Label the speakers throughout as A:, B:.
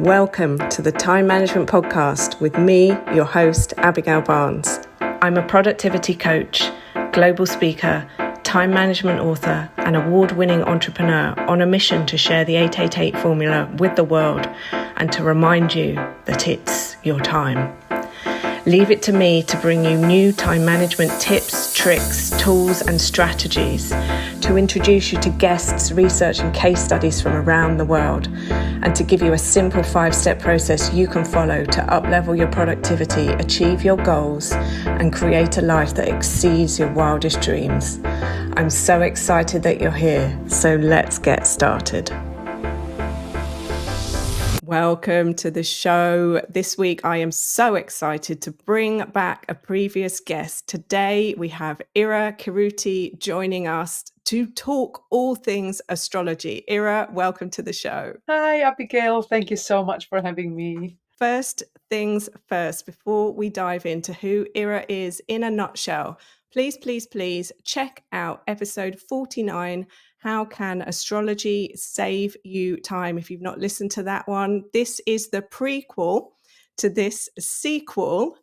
A: Welcome to the Time Management Podcast with me, your host, Abigail Barnes. I'm a productivity coach, global speaker, time management author, and award-winning entrepreneur on a mission to share the 888 formula with the world and to remind you that it's your time. Leave it to me to bring you new time management tips, tricks, tools, and strategies, to introduce you to guests, research, and case studies from around the world, and to give you a simple 5-step process you can follow to uplevel your productivity, achieve your goals, and create a life that exceeds your wildest dreams. I'm so excited that you're here, so let's get started. Welcome to the show. This week, I am so excited to bring back a previous guest. Today, we have Ira Kiourti joining us to talk all things astrology. Ira, welcome to the show.
B: Hi, Abigail. Thank you so much for having me.
A: First things first, before we dive into who Ira is in a nutshell, please check out episode 49, How Can Astrology Save You Time? If you've not listened to that one, this is the prequel to this sequel.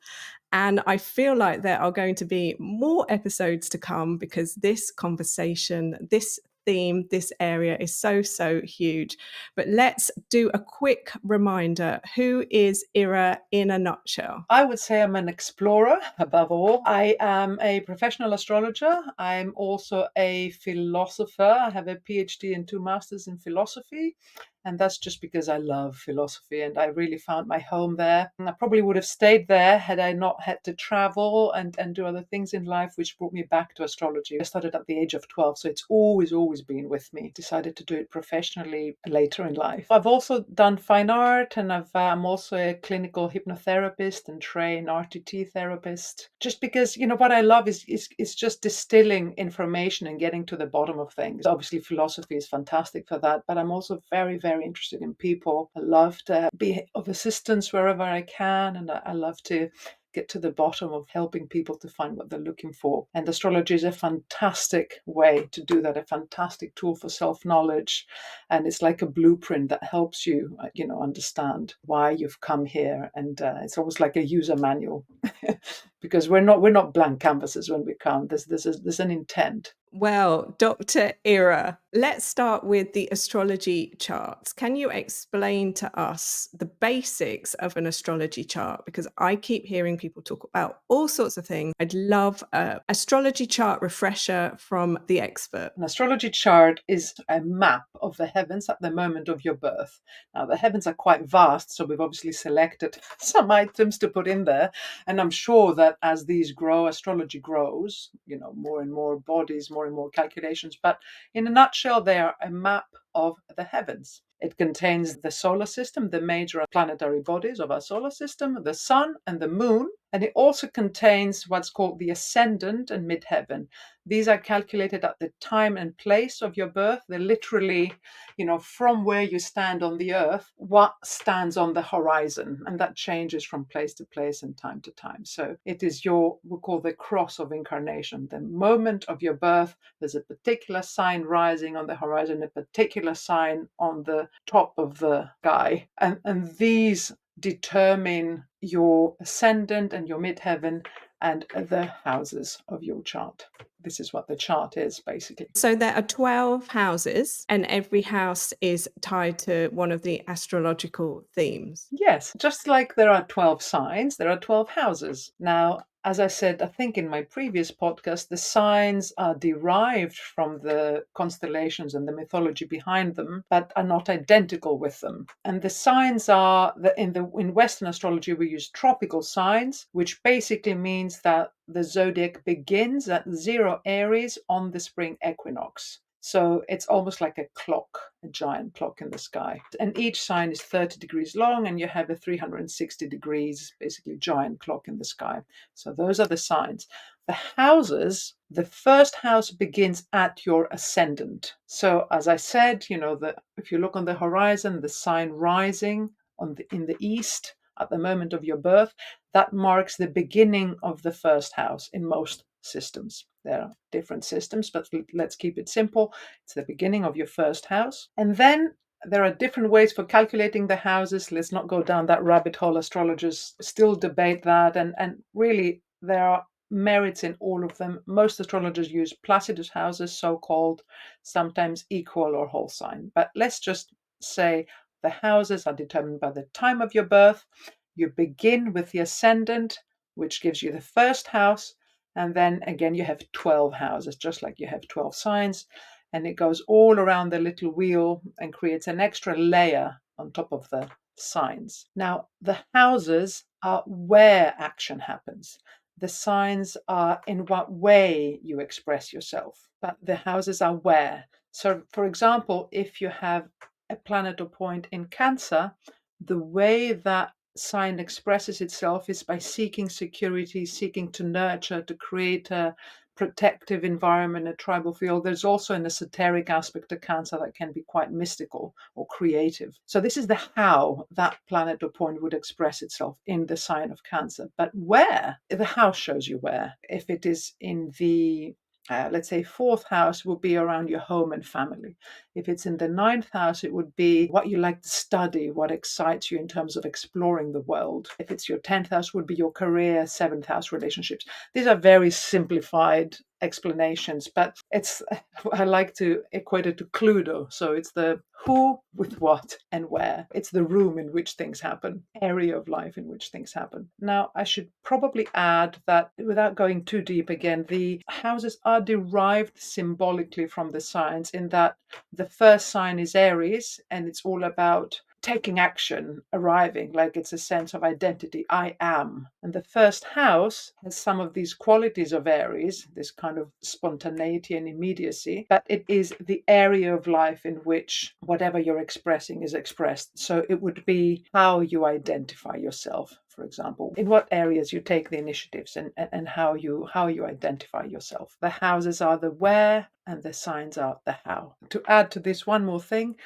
A: And I feel like there are going to be more episodes to come because this conversation, this theme, this area is so huge. But let's do a quick reminder. Who is Ira in a nutshell?
B: I would say I'm an explorer above all. I am a professional astrologer. I'm also a philosopher. I have a PhD and 2 masters in philosophy. And that's just because I love philosophy and I really found my home there. And I probably would have stayed there had I not had to travel and do other things in life, which brought me back to astrology. I started at the age of 12, so it's always been with me. Decided to do it professionally later in life. I've also done fine art and I'm also a clinical hypnotherapist and trained RTT therapist. Just because, what I love is just distilling information and getting to the bottom of things. Obviously, philosophy is fantastic for that, but I'm also very interested in people. I love to be of assistance wherever I can, and I love to get to the bottom of helping people to find what they're looking for. And astrology is a fantastic way to do that, a fantastic tool for self-knowledge. And it's like a blueprint that helps you, understand why you've come here. And it's almost like a user manual because we're not blank canvases when we come. There's an intent.
A: Well, Dr. Ira, let's start with the astrology charts. Can you explain to us the basics of an astrology chart? Because I keep hearing people talk about all sorts of things. I'd love an astrology chart refresher from the expert.
B: An astrology chart is a map of the heavens at the moment of your birth. Now, the heavens are quite vast, so we've obviously selected some items to put in there. And I'm sure that as these grow, astrology grows, more and more bodies, more and more calculations. But in a nutshell, they are a map of the heavens. It contains the solar system, the major planetary bodies of our solar system, the sun and the moon. And it also contains what's called the ascendant and midheaven. These are calculated at the time and place of your birth. They're literally, from where you stand on the earth, what stands on the horizon. And that changes from place to place and time to time. So it is we call the cross of incarnation. The moment of your birth, there's a particular sign rising on the horizon, a particular sign on the top of the sky. And these determine your ascendant and your midheaven and the houses of your chart. This is what the chart is, basically.
A: So there are 12 houses, and every house is tied to one of the astrological themes.
B: Yes, just like there are 12 signs, there are 12 houses. Now, as I said, I think in my previous podcast, the signs are derived from the constellations and the mythology behind them, but are not identical with them. And the signs are in Western astrology, we use tropical signs, which basically means that the zodiac begins at 0 Aries on the spring equinox. So it's almost like a clock, a giant clock in the sky. And each sign is 30 degrees long, and you have a 360 degrees, basically giant clock in the sky. So those are the signs. The houses, the first house begins at your ascendant. So as I said, if you look on the horizon, the sign rising in the east at the moment of your birth, that marks the beginning of the first house in most systems. There are different systems, but let's keep it simple. It's the beginning of your first house. And then There are different ways for calculating the houses. Let's not go down that rabbit hole. Astrologers still debate that, and really there are merits in all of them. Most astrologers use Placidus houses, so-called, sometimes equal or whole sign. But let's just say the houses are determined by the time of your birth. You begin with the ascendant, which gives you the first house, and then again you have 12 houses, just like you have 12 signs, and it goes all around the little wheel and creates an extra layer on top of the signs. Now, the houses are where action happens. The signs are in what way you express yourself, but the houses are where. So, for example, if you have a planet or point in Cancer, the way that sign expresses itself is by seeking security, seeking to nurture, to create a protective environment, a tribal field. There's also an esoteric aspect to Cancer that can be quite mystical or creative. So this is the how that planet or point would express itself in the sign of Cancer. But where? The house shows you where. If it is in the let's say fourth house, would be around your home and family. If it's in the ninth house, it would be what you like to study, what excites you in terms of exploring the world. If it's your 10th house, would be your career, seventh house, relationships. These are very simplified explanations, but I like to equate it to Cluedo. So it's the who with what and where. It's the room in which things happen, area of life in which things happen. Now, I should probably add that without going too deep again, the houses are derived symbolically from the signs, in that the first sign is Aries, and it's all about taking action, arriving, like it's a sense of identity. I am. And the first house has some of these qualities of Aries, this kind of spontaneity and immediacy, but it is the area of life in which whatever you're expressing is expressed. So it would be how you identify yourself, for example, in what areas you take the initiatives, and how you identify yourself. The houses are the where and the signs are the how. To add to this, one more thing.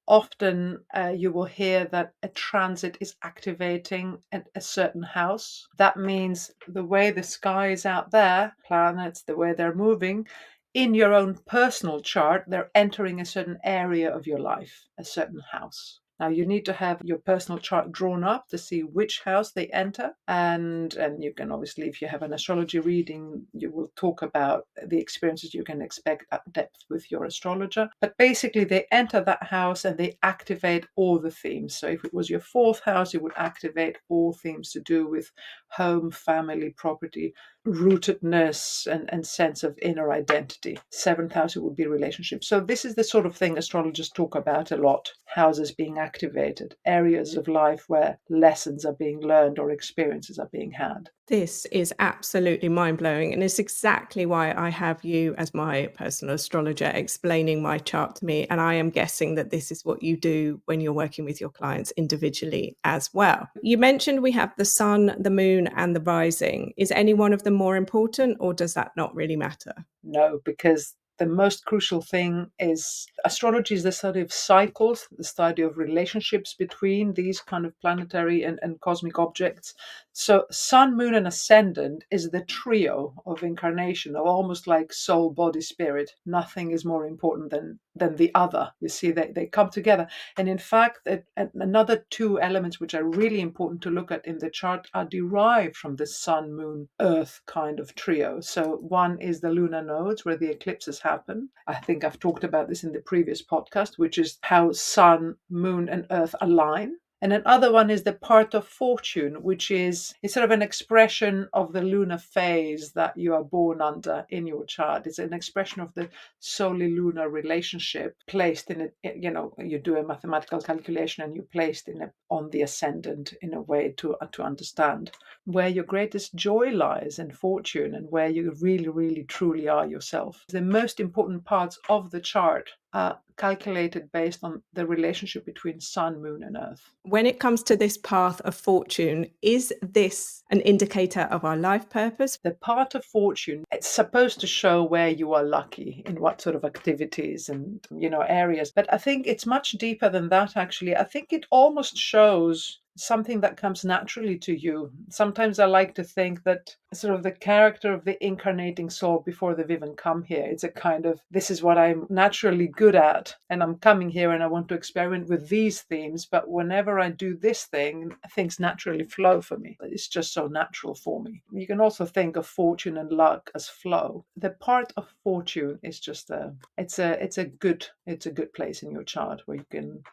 B: Often you will hear that a transit is activating a certain house. That means the way the sky is out there, planets, the way they're moving, in your own personal chart, they're entering a certain area of your life, a certain house. Now, you need to have your personal chart drawn up to see which house they enter. And you can obviously, if you have an astrology reading, you will talk about the experiences you can expect at depth with your astrologer. But basically, they enter that house and they activate all the themes. So if it was your fourth house, it would activate all themes to do with home, family, property, rootedness, and sense of inner identity. Seventh house, it would be relationships. So this is the sort of thing astrologers talk about a lot. Houses being activated, areas of life where lessons are being learned or experiences are being had.
A: This is absolutely mind-blowing, and it's exactly why I have you as my personal astrologer explaining my chart to me, and I am guessing that this is what you do when you're working with your clients individually as well. You mentioned we have the sun, the moon, and the rising. Is any one of them more important, or does that not really matter?
B: No, because the most crucial thing is astrology is the study of cycles, the study of relationships between these kind of planetary and cosmic objects. So sun, moon, and ascendant is the trio of incarnation, of almost like soul, body, spirit. Nothing is more important than the other. You see, they come together. And in fact, another two elements which are really important to look at in the chart are derived from the sun, moon, earth kind of trio. So one is the lunar nodes, where the eclipses happen. I think I've talked about this in the previous podcast, which is how sun, moon, and earth align. And another one is the part of fortune, which is sort of an expression of the lunar phase that you are born under in your chart. It's an expression of the solar-lunar relationship placed in it. You do a mathematical calculation and you placed on the ascendant in a way to understand where your greatest joy lies in fortune and where you really, really, truly are yourself. The most important parts of the chart are calculated based on the relationship between sun, moon, and earth.
A: When it comes to this path of fortune, is this an indicator of our life purpose?
B: The part of fortune, it's supposed to show where you are lucky, in what sort of activities and areas. But I think it's much deeper than that, actually. I think it almost shows something that comes naturally to you. Sometimes I like to think that sort of the character of the incarnating soul before they've even come here, it's a kind of, this is what I'm naturally good at, and I'm coming here and I want to experiment with these themes, but whenever I do this thing, things naturally flow for me. It's just so natural for me. You can also think of fortune and luck as flow. The part of fortune is just it's a good place in your chart where you can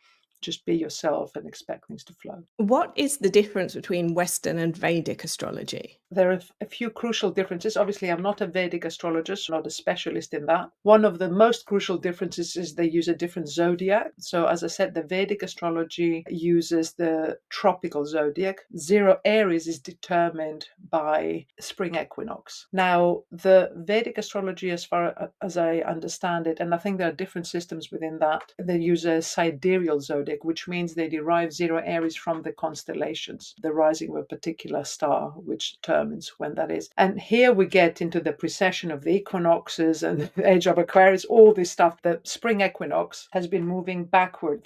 B: just be yourself and expect things to flow.
A: What is the difference between Western and Vedic astrology?
B: There are a few crucial differences. Obviously, I'm not a Vedic astrologist, not a specialist in that. One of the most crucial differences is they use a different zodiac. So, as I said, the Vedic astrology uses the tropical zodiac. Zero Aries is determined by spring equinox. Now, the Vedic astrology, as far as I understand it, and I think there are different systems within that, they use a sidereal zodiac, which means they derive Zero Aries from the constellations, the rising of a particular star, which determines when that is. And here we get into the precession of the equinoxes and the age of Aquarius, all this stuff. The spring equinox has been moving backward,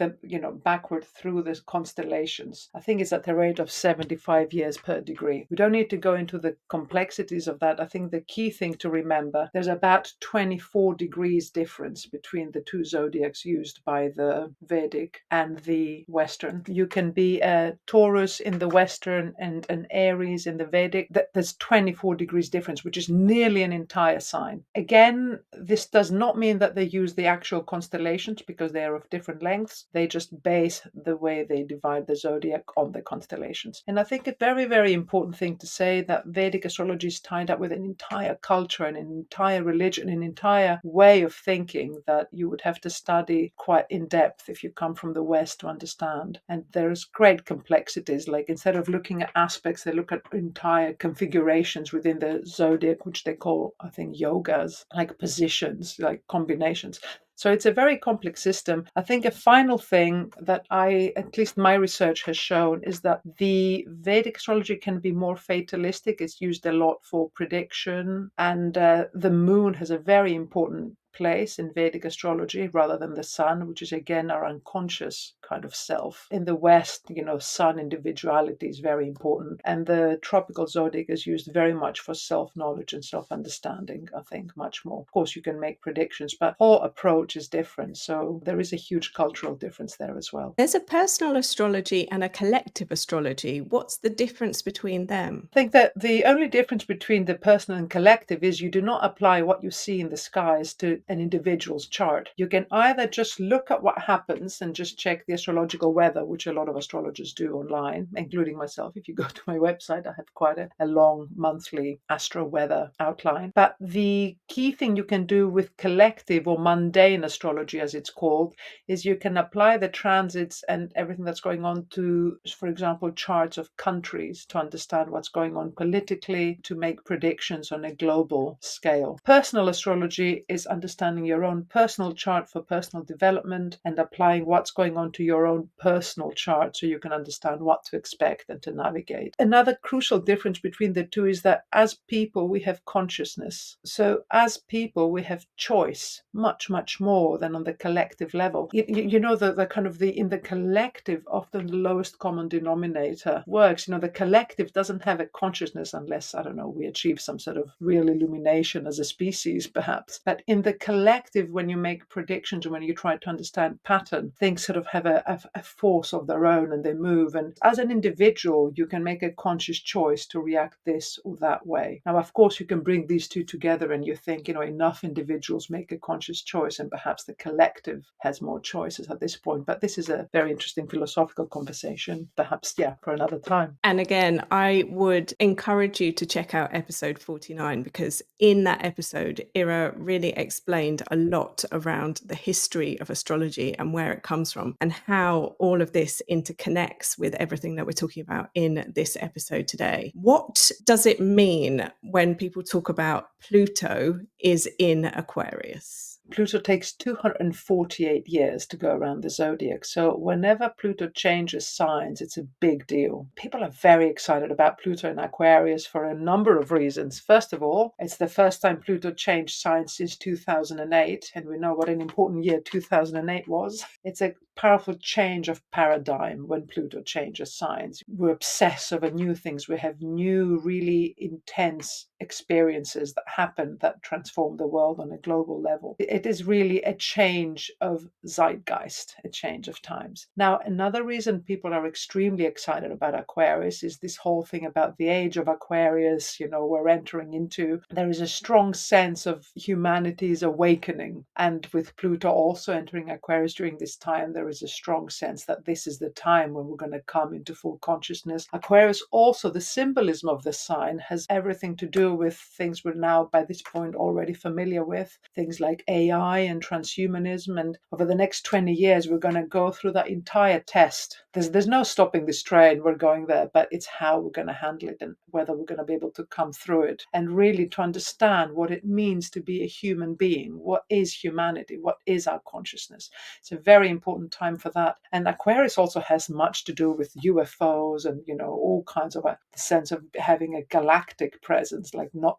B: backward through the constellations. I think it's at the rate of 75 years per degree. We don't need to go into the complexities of that. I think the key thing to remember, there's about 24 degrees difference between the two zodiacs used by the Vedic and the Western. You can be a Taurus in the Western and an Aries in the Vedic. There's 24 degrees difference, which is nearly an entire sign. Again, this does not mean that they use the actual constellations because they are of different lengths. They just base the way they divide the zodiac on the constellations. And I think a very, very important thing to say that Vedic astrology is tied up with an entire culture and an entire religion, an entire way of thinking that you would have to study quite in depth if you come from the West to understand. And there's great complexities. Like instead of looking at aspects, they look at entire configurations within the zodiac, which they call, I think, yogas, like positions, like combinations. So it's a very complex system. I think a final thing that at least my research has shown, is that the Vedic astrology can be more fatalistic. It's used a lot for prediction, and the moon has a very important place in Vedic astrology rather than the sun, which is again our unconscious kind of self. In the West, sun individuality is very important, and the tropical zodiac is used very much for self-knowledge and self-understanding, I think, much more. Of course, you can make predictions, but whole approach is different, so there is a huge cultural difference there as well.
A: There's a personal astrology and a collective astrology. What's the difference between them?
B: I think that the only difference between the personal and collective is you do not apply what you see in the skies to an individual's chart. You can either just look at what happens and just check the astrological weather, which a lot of astrologers do online, including myself. If you go to my website, I have quite a long monthly astro weather outline. But the key thing you can do with collective or mundane astrology, as it's called, is you can apply the transits and everything that's going on to, for example, charts of countries to understand what's going on politically, to make predictions on a global scale. Personal astrology is understanding your own personal chart for personal development and applying what's going on to your own personal chart so you can understand what to expect and to navigate. Another crucial difference between the two is that as people, we have consciousness. So as people, we have choice much, much more than on the collective level. The kind of in the collective, often the lowest common denominator works. The collective doesn't have a consciousness unless, I don't know, we achieve some sort of real illumination as a species, perhaps. But in the collective, when you make predictions and when you try to understand pattern, things sort of have a force of their own and they move. And as an individual, you can make a conscious choice to react this or that way. Now, of course, you can bring these two together and you think, enough individuals make a conscious choice and perhaps the collective has more choices at this point. But this is a very interesting philosophical conversation, perhaps, for another time.
A: And again, I would encourage you to check out episode 49, because in that episode, Ira really explained a lot around the history of astrology and where it comes from and how all of this interconnects with everything that we're talking about in this episode today. What does it mean when people talk about Pluto is in Aquarius?
B: Pluto takes 248 years to go around the zodiac. So whenever Pluto changes signs, it's a big deal. People are very excited about Pluto in Aquarius for a number of reasons. First of all, it's the first time Pluto changed signs since 2008. And we know what an important year 2008 was. It's a powerful change of paradigm when Pluto changes signs. We obsess over new things. We have new, really intense experiences that happen that transform the world on a global level. It is really a change of zeitgeist, a change of times. Now, another reason people are extremely excited about Aquarius is this whole thing about the age of Aquarius, we're entering into. There is a strong sense of humanity's awakening. And with Pluto also entering Aquarius during this time, there is a strong sense that this is the time when we're going to come into full consciousness. Aquarius also, the symbolism of the sign has everything to do with things we're now by this point already familiar with, things like AI and transhumanism. And over the next 20 years, we're going to go through that entire test. There's no stopping this train. We're going there, but it's how we're going to handle it and whether we're going to be able to come through it, and really to understand what it means to be a human being. What is humanity? What is our consciousness? It's a very important time for that. And Aquarius also has much to do with UFOs and, all kinds of the sense of having a galactic presence, like not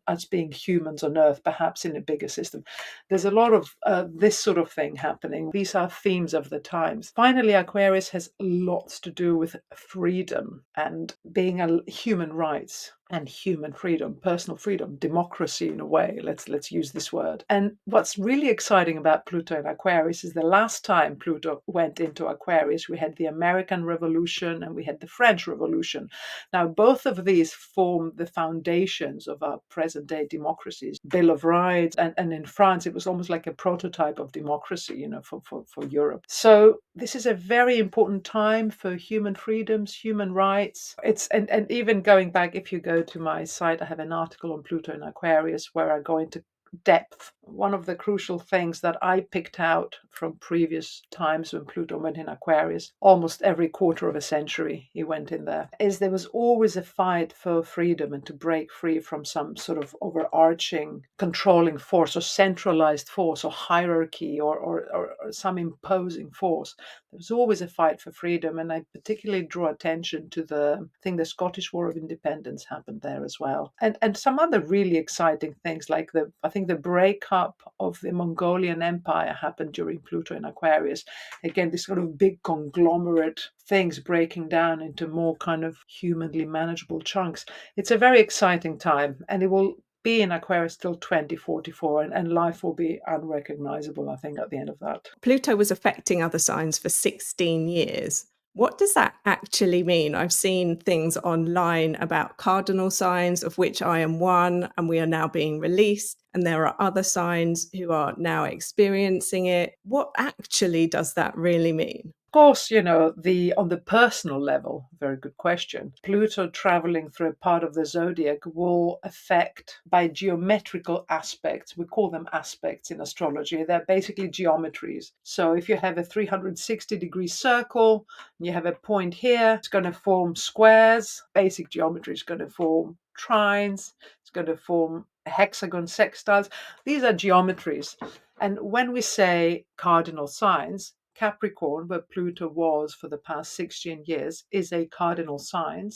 B: as being humans on Earth, perhaps in a bigger system. There's a lot of this sort of thing happening. These are themes of the times. Finally, Aquarius has lots to do with freedom and being a human rights and human freedom, personal freedom, democracy in a way. Let's use this word. And what's really exciting about Pluto in Aquarius is the last time Pluto went into Aquarius, we had the American Revolution and we had the French Revolution. Now, both of these form the foundations of our present-day democracies, Bill of Rights, and in France, it was almost like a prototype of democracy, for Europe. So this is a very important time for human freedoms, human rights. And even going back, if you go to my site, I have an article on Pluto in Aquarius where I go into depth. One of the crucial things that I picked out from previous times when Pluto went in Aquarius, almost every quarter of a century he went in there, is there was always a fight for freedom and to break free from some sort of overarching controlling force or centralized force or hierarchy or some imposing force. There was always a fight for freedom, and I particularly draw attention to the Scottish War of Independence happened there as well, and some other really exciting things like I think the breakup of the Mongolian Empire happened during Pluto in Aquarius. Again, this sort of big conglomerate things breaking down into more kind of humanly manageable chunks. It's a very exciting time, and it will be in Aquarius till 2044, and life will be unrecognizable, I think, at the end of that.
A: Pluto was affecting other signs for 16 years. What does that actually mean? I've seen things online about cardinal signs, of which I am one, and we are now being released. And there are other signs who are now experiencing it. What actually does that really mean?
B: Of course, on the personal level, very good question. Pluto traveling through a part of the zodiac will affect by geometrical aspects. We call them aspects in astrology. They're basically geometries. So if you have a 360-degree circle, you have a point here, it's going to form squares. Basic geometry is going to form trines. It's going to form hexagon sextiles. These are geometries. And when we say cardinal signs, Capricorn, where Pluto was for the past 16 years, is a cardinal sign.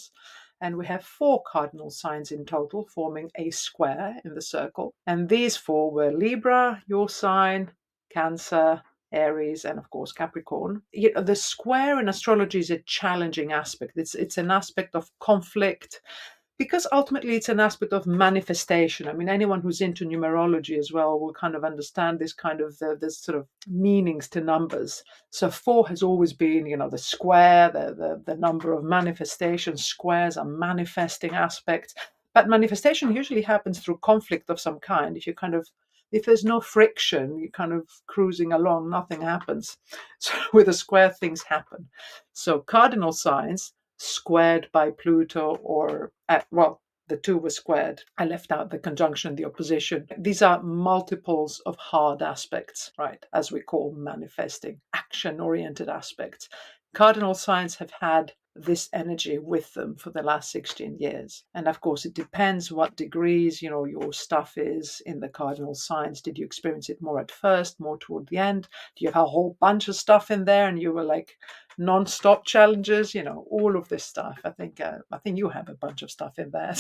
B: And we have 4 cardinal signs in total, forming a square in the circle. And these 4 were Libra, your sign, Cancer, Aries, and of course Capricorn. The square in astrology is a challenging aspect. It's an aspect of conflict, because ultimately it's an aspect of manifestation. I mean, anyone who's into numerology as well will kind of understand this kind of this sort of meanings to numbers. So 4 has always been, the square, the number of manifestations. Squares are manifesting aspects, but manifestation usually happens through conflict of some kind. If there's no friction, you're kind of cruising along, nothing happens. So with a square, things happen. So cardinal signs squared by Pluto, or the 2 were squared. I left out the conjunction, the opposition. These are multiples of hard aspects, right? As we call manifesting, action-oriented aspects. Cardinal signs have had this energy with them for the last 16 years. And of course, it depends what degrees, your stuff is in the cardinal signs. Did you experience it more at first, more toward the end? Do you have a whole bunch of stuff in there and you were like non-stop challenges, all of this stuff? I think you have a bunch of stuff in there.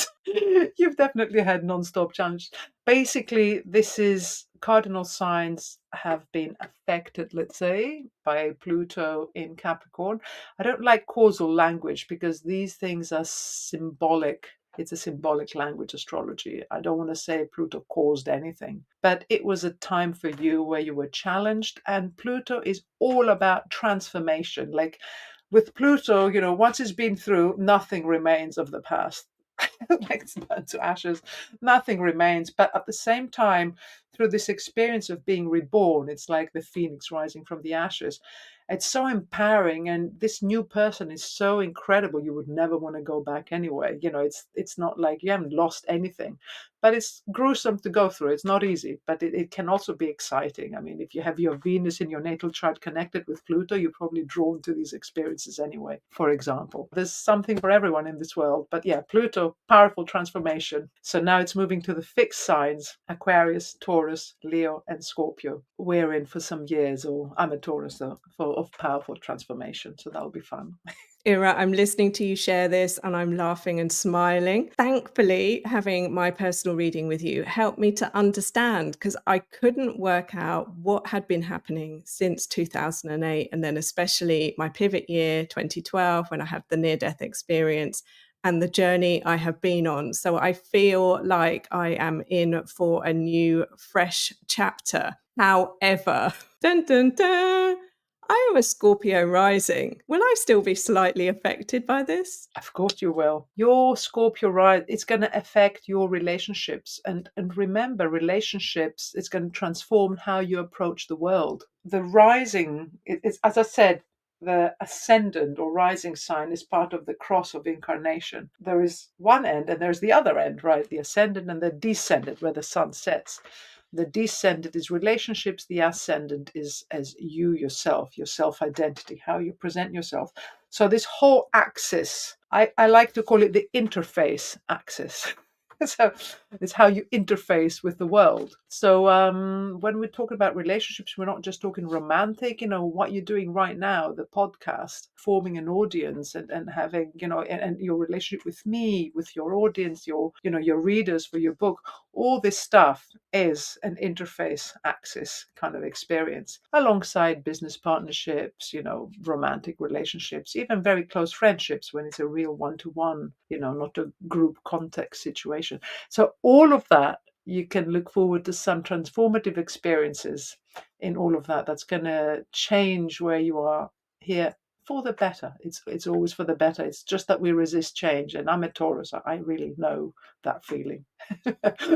B: You've definitely had non-stop challenges. Basically, this is cardinal signs have been affected, let's say, by Pluto in Capricorn. I don't like causal language because these things are symbolic. It's a symbolic language, astrology. I don't want to say Pluto caused anything, but it was a time for you where you were challenged, and Pluto is all about transformation. Like with Pluto, once it's been through, nothing remains of the past. Like it's burnt to ashes, nothing remains. But at the same time, through this experience of being reborn, it's like the phoenix rising from the ashes. It's so empowering, and this new person is so incredible. You would never want to go back anyway. It's not like you haven't lost anything, but it's gruesome to go through. It's not easy, but it can also be exciting. I mean, if you have your Venus in your natal chart connected with Pluto, you're probably drawn to these experiences anyway. For example, there's something for everyone in this world. But yeah, Pluto, powerful transformation. So now it's moving to the fixed signs: Aquarius, Taurus, Leo, and Scorpio. We're in for some years, or I'm a Taurus, though, of powerful transformation. So that'll be fun.
A: Ira, I'm listening to you share this and I'm laughing and smiling. Thankfully, having my personal reading with you helped me to understand, because I couldn't work out what had been happening since 2008, and then especially my pivot year, 2012, when I had the near-death experience and the journey I have been on. So I feel like I am in for a new, fresh chapter. However, dun, dun, dun, I am a Scorpio rising. Will I still be slightly affected by this?
B: Of course you will. Your Scorpio rise, it's going to affect your relationships. And remember, relationships, it's going to transform how you approach the world. The rising, it's, as I said, the ascendant or rising sign is part of the cross of incarnation. There is one end and there's the other end, right? The ascendant and the descendant, where the sun sets. The descendant is relationships. The ascendant is as you yourself, your self-identity, how you present yourself. So this whole axis, I like to call it the interface axis. So it's how you interface with the world. So when we're talking about relationships, we're not just talking romantic, what you're doing right now, the podcast, forming an audience and having, and your relationship with me, with your audience, your readers for your book, all this stuff is an interface axis kind of experience alongside business partnerships, romantic relationships, even very close friendships when it's a real one-to-one, not a group context situation. So all of that, you can look forward to some transformative experiences in all of that. That's going to change where you are here for the better. It's always for the better. It's just that we resist change. And I'm a Taurus. I really know that feeling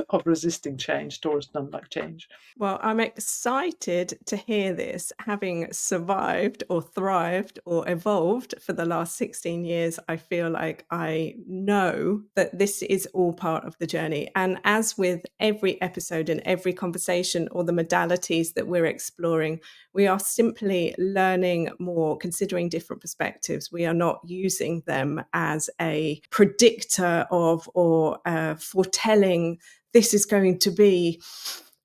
B: of resisting change. Taurus don't like change.
A: Well, I'm excited to hear this. Having survived or thrived or evolved for the last 16 years, I feel like I know that this is all part of the journey. And as with every episode and every conversation or the modalities that we're exploring, we are simply learning more, considering different perspectives. We are not using them as a predictor of or foretelling this is going to be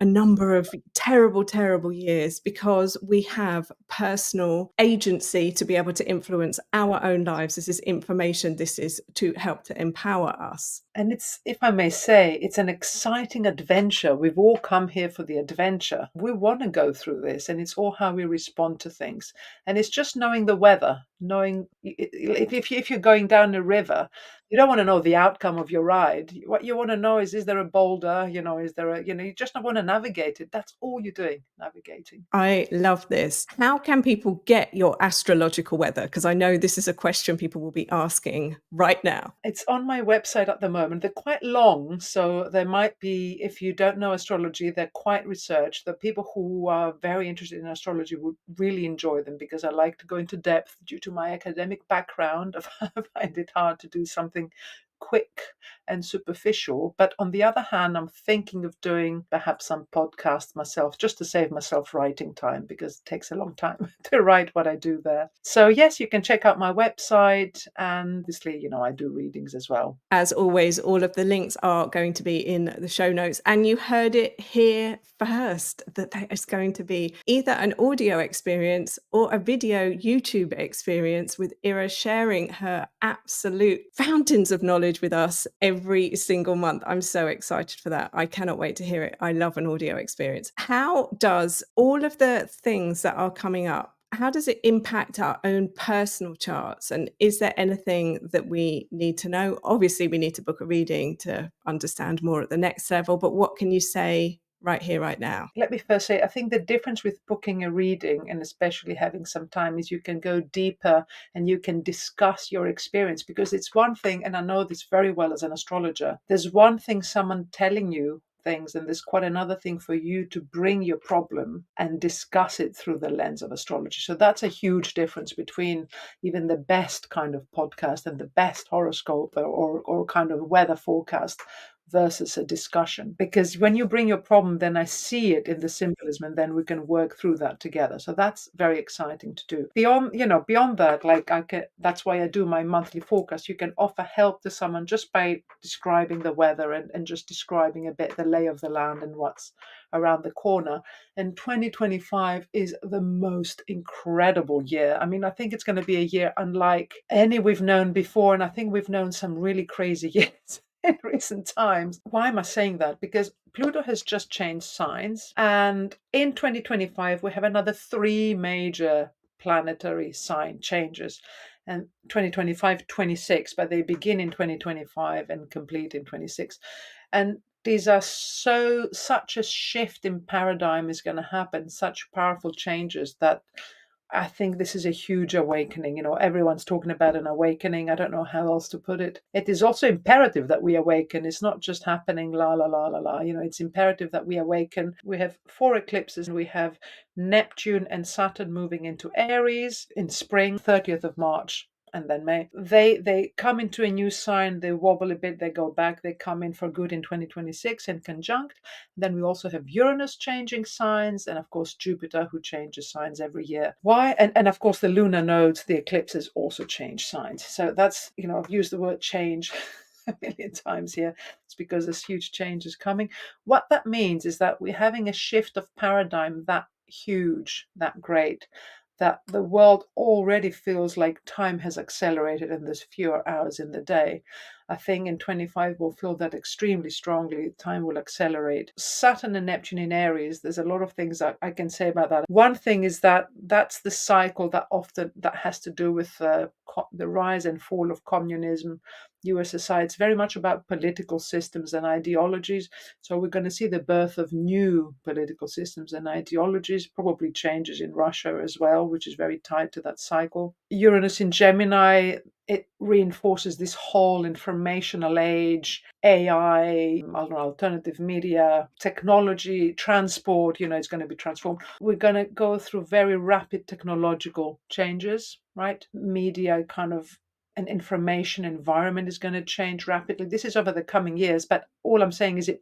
A: a number of terrible, terrible years, because we have personal agency to be able to influence our own lives. This is information. This is to help to empower us.
B: And it's, if I may say, it's an exciting adventure. We've all come here for the adventure. We want to go through this, and it's all how we respond to things. And it's just knowing the weather, knowing if you're going down a river, you don't want to know the outcome of your ride. What you want to know is there a boulder? Is there a, you just want to navigate it. That's all you're doing, navigating.
A: I love this. How can people get your astrological weather? Because I know this is a question people will be asking right now.
B: It's on my website at the moment. They're quite long, so there might be, if you don't know astrology, they're quite researched. The people who are very interested in astrology would really enjoy them, because I like to go into depth due to my academic background. I find it hard to do something quick and superficial. But on the other hand, I'm thinking of doing perhaps some podcasts myself, just to save myself writing time, because it takes a long time to write what I do there. So yes, you can check out my website, and obviously, I do readings as well.
A: As always, all of the links are going to be in the show notes, and you heard it here first, that there is going to be either an audio experience or a video YouTube experience with Ira sharing her absolute fountains of knowledge knowledge with us every single month. I'm so excited for that. I cannot wait to hear it. I love an audio experience. How does all of the things that are coming up, how does it impact our own personal charts? And is there anything that we need to know? Obviously, we need to book a reading to understand more at the next level, but what can you say right here, right now?
B: Let me first say, I think the difference with booking a reading and especially having some time is you can go deeper and you can discuss your experience, because it's one thing, and I know this very well as an astrologer, there's one thing someone telling you things, and there's quite another thing for you to bring your problem and discuss it through the lens of astrology. So that's a huge difference between even the best kind of podcast and the best horoscope or kind of weather forecast versus a discussion. Because when you bring your problem, then I see it in the symbolism, and then we can work through that together. So that's very exciting to do. Beyond that, that's why I do my monthly forecast. You can offer help to someone just by describing the weather and just describing a bit the lay of the land and what's around the corner. And 2025 is the most incredible year. I mean, I think it's going to be a year unlike any we've known before, and I think we've known some really crazy years in recent times. Why am I saying that? Because Pluto has just changed signs, and in 2025 we have another 3 major planetary sign changes, and 2025 26, but they begin in 2025 and complete in 26. And these are such a shift in paradigm is going to happen, such powerful changes, that I think this is a huge awakening. Everyone's talking about an awakening. I don't know how else to put it. It is also imperative that we awaken. It's not just happening la la la la la. It's imperative that we awaken. We have 4 eclipses. We have Neptune and Saturn moving into Aries in spring, 30th of March. And then May. They come into a new sign, they wobble a bit, they go back, they come in for good in 2026 and conjunct. Then we also have Uranus changing signs, and of course Jupiter, who changes signs every year. Why? And of course the lunar nodes, the eclipses, also change signs. So that's, I've used the word change a million times here. It's because this huge change is coming. What that means is that we're having a shift of paradigm that huge, that great, that the world already feels like time has accelerated and there's fewer hours in the day. I think in 25 we'll feel that extremely strongly. Time will accelerate. Saturn and Neptune in Aries, there's a lot of things I can say about that. One thing is that that's the cycle that has to do with the rise and fall of communism, USSR. It's very much about political systems and ideologies. So we're going to see the birth of new political systems and ideologies, probably changes in Russia as well, which is very tied to that cycle. Uranus in Gemini, it reinforces this whole informational age, AI, alternative media, technology, transport, it's going to be transformed. We're going to go through very rapid technological changes, right? Media kind of an information environment is going to change rapidly. This is over the coming years, but all I'm saying is it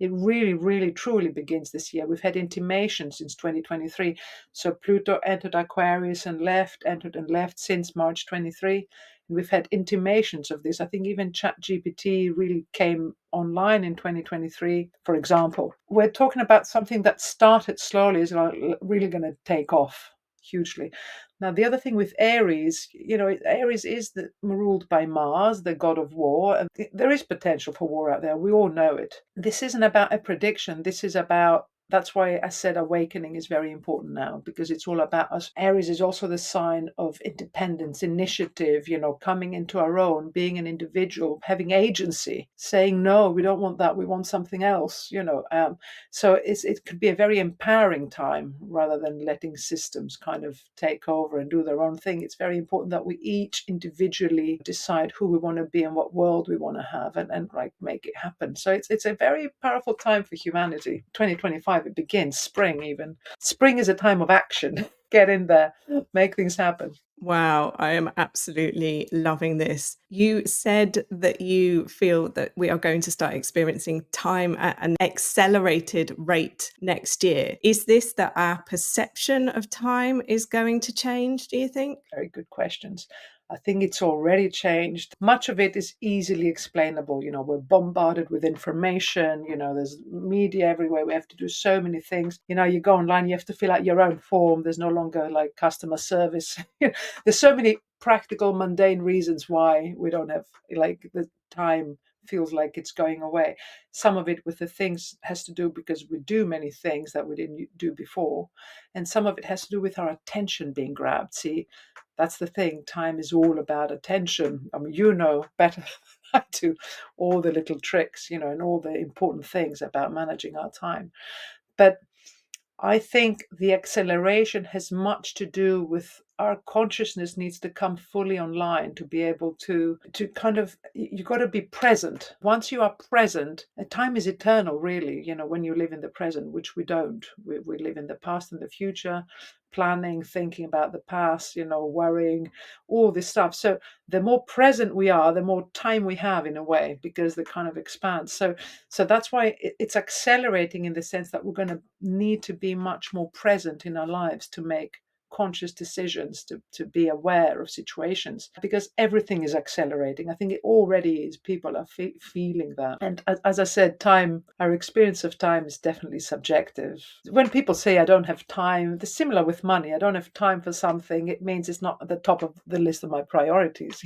B: really, really, truly begins this year. We've had intimation since 2023. So Pluto entered Aquarius and entered and left since March 23. And we've had intimations of this. I think even ChatGPT really came online in 2023, for example. We're talking about something that started slowly is really going to take off hugely. Now, the other thing with Aries, Aries is ruled by Mars, the god of war, and there is potential for war out there. We all know it. This isn't about a prediction. This is about That's why I said awakening is very important now, because it's all about us. Aries is also the sign of independence, initiative, coming into our own, being an individual, having agency, saying, no, we don't want that. We want something else, So it could be a very empowering time rather than letting systems kind of take over and do their own thing. It's very important that we each individually decide who we want to be and what world we want to have and make it happen. So it's a very powerful time for humanity. 2025. It begins spring. Even spring is a time of action. Get in there, make things happen.
A: Wow, I am absolutely loving this. You said that you feel that we are going to start experiencing time at an accelerated rate next year. Is this that our perception of time is going to change, do you think?
B: Very good questions. I think it's already changed. Much of it is easily explainable. We're bombarded with information. There's media everywhere. We have to do so many things. You go online, you have to fill out your own form. There's no longer like customer service. There's so many practical, mundane reasons why we don't have like the time feels like it's going away. Some of it with the things has to do because we do many things that we didn't do before. And some of it has to do with our attention being grabbed. See, that's the thing. Time is all about attention. I mean, better than I do all the little tricks, and all the important things about managing our time. But I think the acceleration has much to do with our consciousness needs to come fully online to be able to kind of, you got to be present. Once you are present, time is eternal, really, when you live in the present, which we don't. We live in the past and the future, planning, thinking about the past, worrying, all this stuff. So the more present we are, the more time we have in a way, because the kind of expands. So that's why it's accelerating in the sense that we're going to need to be much more present in our lives to make conscious decisions, to be aware of situations, because everything is accelerating. I think it already is. People are feeling that. And as I said, our experience of time is definitely subjective. When people say, I don't have time, it's similar with money. I don't have time for something. It means it's not at the top of the list of my priorities.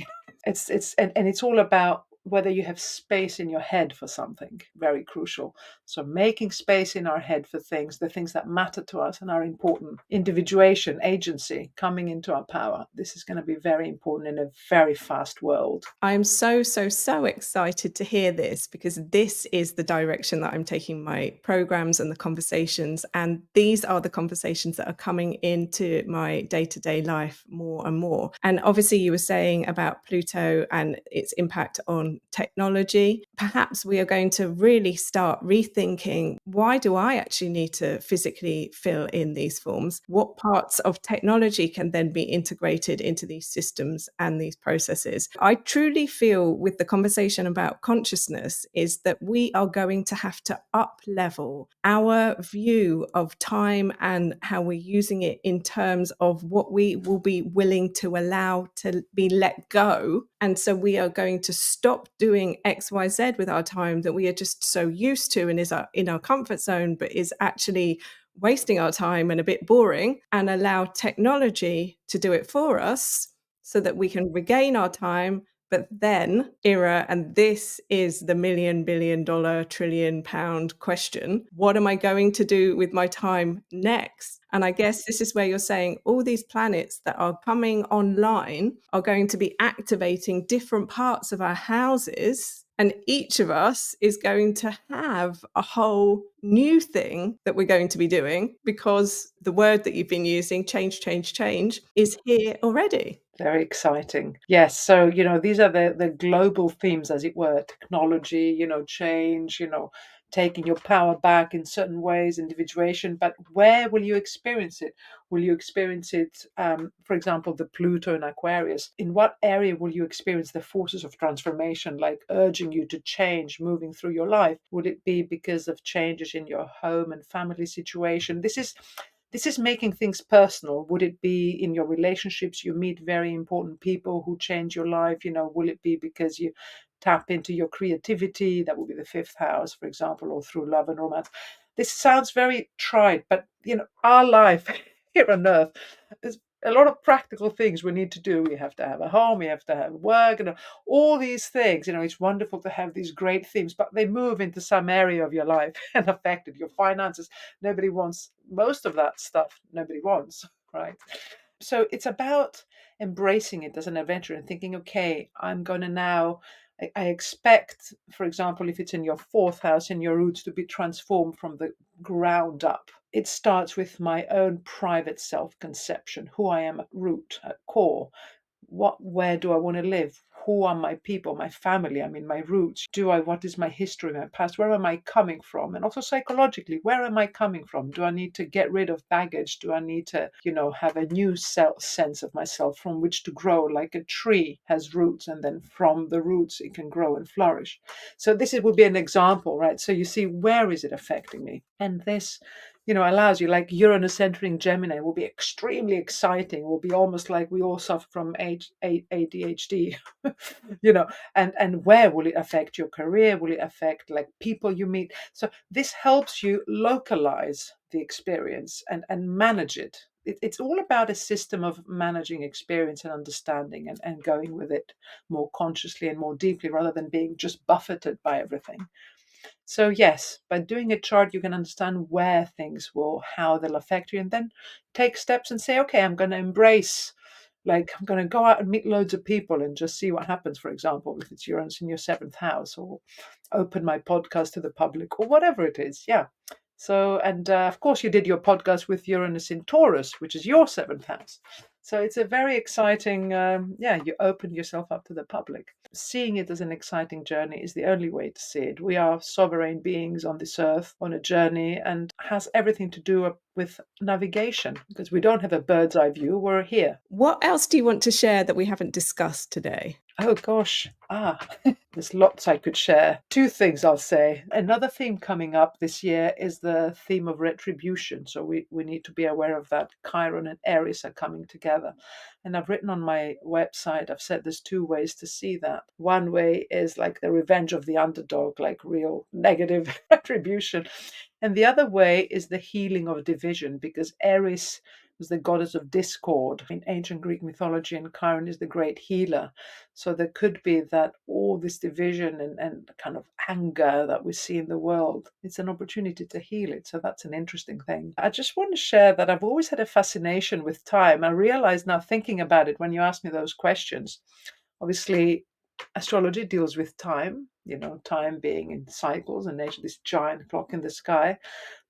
B: And it's all about whether you have space in your head for something, very crucial. So making space in our head for the things that matter to us and are important, individuation, agency, coming into our power. This is going to be very important in a very fast world.
A: I'm so, so, so excited to hear this, because this is the direction that I'm taking my programs and the conversations. And these are the conversations that are coming into my day-to-day life more and more. And obviously you were saying about Pluto and its impact on technology. Perhaps we are going to really start rethinking, why do I actually need to physically fill in these forms? What parts of technology can then be integrated into these systems and these processes? I truly feel with the conversation about consciousness is that we are going to have to up level our view of time and how we're using it in terms of what we will be willing to allow to be let go. And so we are going to stop doing XYZ with our time that we are just so used to and is in our comfort zone, but is actually wasting our time and a bit boring, and allow technology to do it for us so that we can regain our time. But then, Ira, and this is the $1 billion, trillion pound question, what am I going to do with my time next? And I guess this is where you're saying all these planets that are coming online are going to be activating different parts of our houses. And each of us is going to have a whole new thing that we're going to be doing, because the word that you've been using, change, change, change, is here already.
B: Very exciting. Yes. So, these are the global themes, as it were: technology, change, taking your power back in certain ways, individuation. But where will you experience it? Will you experience it, for example, the Pluto in Aquarius? In what area will you experience the forces of transformation, like urging you to change, moving through your life? Would it be because of changes in your home and family situation? This is making things personal. Would it be in your relationships? You meet very important people who change your life. Will it be because you tap into your creativity? That would be the fifth house, for example, or through love and romance. This sounds very trite, but our life here on earth, there's a lot of practical things we need to do. We have to have a home, we have to have work, all these things. It's wonderful to have these great themes, but they move into some area of your life and affect it. Your finances, nobody wants most of that stuff. Nobody wants, right? So it's about embracing it as an adventure and thinking, okay, I'm going to now, I expect, for example, if it's in your fourth house, in your roots, to be transformed from the ground up. It starts with my own private self-conception, who I am at root, at core. Where do I want to live? Who are my people, my family? I mean, my roots. What is my history, my past? Where am I coming from? And also psychologically, where am I coming from? Do I need to get rid of baggage? Do I need to, have a new sense of myself from which to grow? Like a tree has roots, and then from the roots it can grow and flourish. So this would be an example, right? So you see, where is it affecting me? And this allows you, like Uranus entering Gemini will be extremely exciting, will be almost like we all suffer from ADHD, and where will it affect your career? Will it affect like people you meet? So this helps you localize the experience and manage it. It's all about a system of managing experience and understanding and going with it more consciously and more deeply rather than being just buffeted by everything. So yes, by doing a chart, you can understand where things will, how they'll affect you, and then take steps and say, okay, I'm going to embrace, like I'm going to go out and meet loads of people and just see what happens, for example, if it's Uranus in your seventh house, or open my podcast to the public, or whatever it is. Yeah. So, and of course, you did your podcast with Uranus in Taurus, which is your seventh house. So it's a very exciting, you open yourself up to the public. Seeing it as an exciting journey is the only way to see it. We are sovereign beings on this earth on a journey, and has everything to do with navigation, because we don't have a bird's eye view, we're here.
A: What else do you want to share that we haven't discussed today?
B: Oh gosh, there's lots I could share. Two things I'll say. Another theme coming up this year is the theme of retribution. So we need to be aware of that. Chiron and Aries are coming together. And I've written on my website, I've said there's two ways to see that. One way is like the revenge of the underdog, like real negative retribution. And the other way is the healing of division, because Aries was the goddess of discord in ancient Greek mythology, and Chiron is the great healer. So there could be that all this division and kind of anger that we see in the world, it's an opportunity to heal it. So that's an interesting thing. I just want to share that I've always had a fascination with time. I realize now, thinking about it, when you ask me those questions, obviously astrology deals with time, time being in cycles and nature, this giant clock in the sky.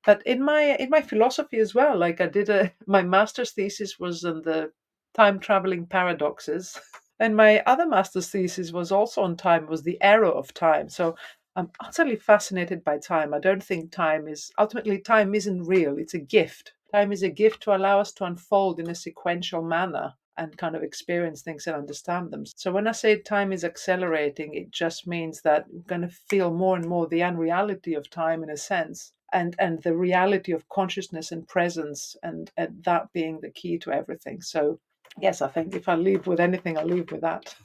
B: But in my philosophy as well, like I did my master's thesis was on the time traveling paradoxes, and my other master's thesis was also on time, was the arrow of time. So I'm utterly fascinated by time. I don't think time isn't real. It's a gift. Time is a gift to allow us to unfold in a sequential manner and kind of experience things and understand them. So when I say time is accelerating, it just means that we're going to feel more and more the unreality of time in a sense, and the reality of consciousness and presence, and that being the key to everything. So yes, I think if I leave with anything, I'll leave with that.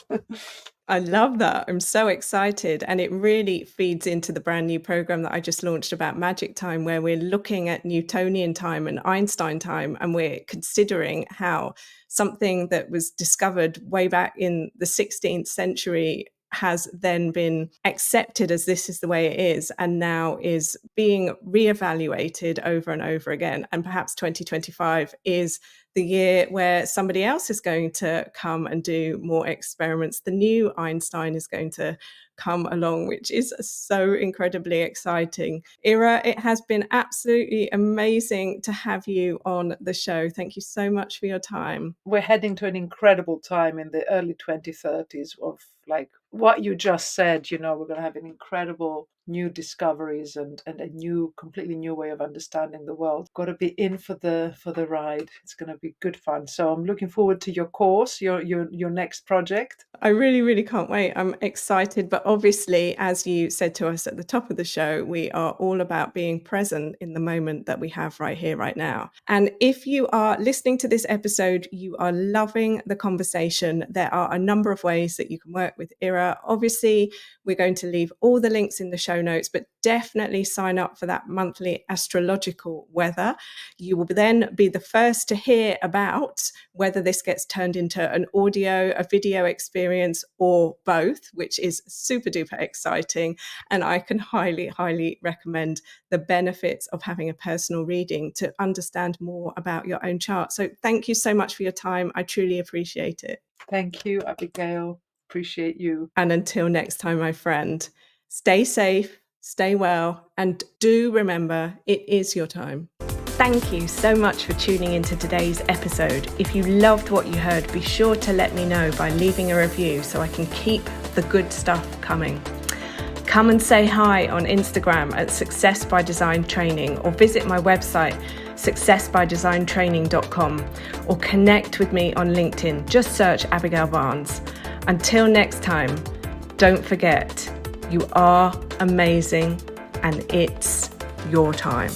A: I love that. I'm so excited. And it really feeds into the brand new program that I just launched about magic time, where we're looking at Newtonian time and Einstein time. And we're considering how something that was discovered way back in the 16th century has then been accepted as this is the way it is, and now is being reevaluated over and over again. And perhaps 2025 is the year where somebody else is going to come and do more experiments. The new Einstein is going to come along, which is so incredibly exciting. Ira, it has been absolutely amazing to have you on the show. Thank you so much for your time.
B: We're heading to an incredible time in the early 2030s of like what you just said. We're going to have an incredible new discoveries and a completely new way of understanding the world. Got to be in for the ride. It's going to be good fun. So I'm looking forward to your course, your next project.
A: I really, really can't wait. I'm excited. But obviously, as you said to us at the top of the show, we are all about being present in the moment that we have right here, right now. And if you are listening to this episode, you are loving the conversation, there are a number of ways that you can work with Ira. Obviously, we're going to leave all the links in the show notes, but definitely sign up for that monthly astrological weather. You will then be the first to hear about whether this gets turned into an audio, a video experience, or both, which is super duper exciting. And I can highly, highly recommend the benefits of having a personal reading to understand more about your own chart. So thank you so much for your time. I truly appreciate it.
B: Thank you, Abigail. Appreciate you.
A: And until next time, my friend, stay safe, stay well, and do remember, it is your time. Thank you so much for tuning into today's episode. If you loved what you heard, be sure to let me know by leaving a review so I can keep the good stuff coming. Come and say hi on Instagram at Success by Design Training, or visit my website, successbydesigntraining.com, or connect with me on LinkedIn. Just search Abigail Barnes. Until next time, don't forget, you are amazing and it's your time.